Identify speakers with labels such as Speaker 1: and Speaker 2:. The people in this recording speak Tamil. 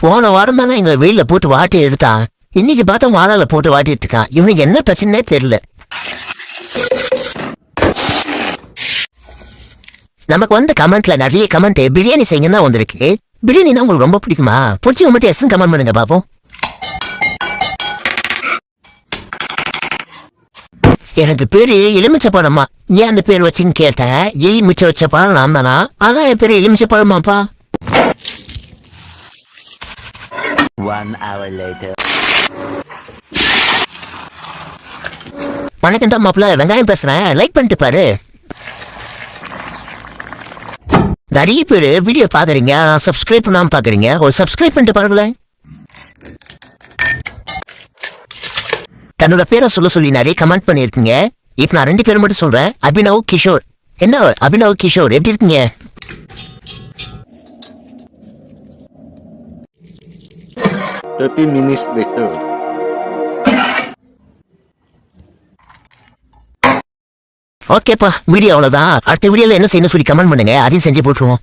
Speaker 1: போன வாரம் தானே எங்க வெயில போட்டு வாட்டி எடுத்தான். இன்னைக்கு பார்த்தா வாழால போட்டு வாட்டிட்டு இருக்கான். இவனுக்கு என்ன பிரச்சனையே தெரியல. நமக்கு வந்த கமெண்ட்ல நிறைய கமெண்ட் பிரியாணி செய்யுங்க தான் வந்திருக்கு. பிரியாணினா உங்களுக்கு ரொம்ப பிடிக்குமா? பிடிச்சி மட்டும் எஸ் கமெண்ட் பண்ணுங்க பாப்போம். எனக்கு பேரு எலுமிச்சை பழமா. ஏன் அந்த பேர் வச்சுன்னு கேட்டேன். எலுமிச்சை வச்ச பழம் நான் தானா? அதான் என் பேரு எலுமிச்சை பழமாப்பா.
Speaker 2: 1 hour later.
Speaker 1: வணக்கம் தான் மாப்பிள்ள, வெங்காயம் பேசுறேன். லைக் பண்ணிட்டு பாரு. நிறைய பேரு வீடியோ பாக்குறீங்க, நான் சப்ஸ்கிரைப் பண்ணாம பாக்குறீங்க. ஒரு சப்ஸ்கிரைப் பண்ணிட்டு பாருங்களேன். தன்னோட பேரை சொல்ல சொல்லி நிறைய கமெண்ட் பண்ணிருக்கீங்க. இப்ப நான் 2 பேரும் மட்டும் சொல்றேன். அபினவ் கிஷோர். என்ன அபினவ் கிஷோர், எப்படி இருக்கீங்க?
Speaker 3: minutes later.
Speaker 1: ஓகேப்பா, வீடியோ அவ்வளவுதான். அடுத்த வீடியோல என்ன செய்யணும் சொல்லி கமெண்ட் பண்ணுங்க, அதையும் செஞ்சு போட்டுருவோம்.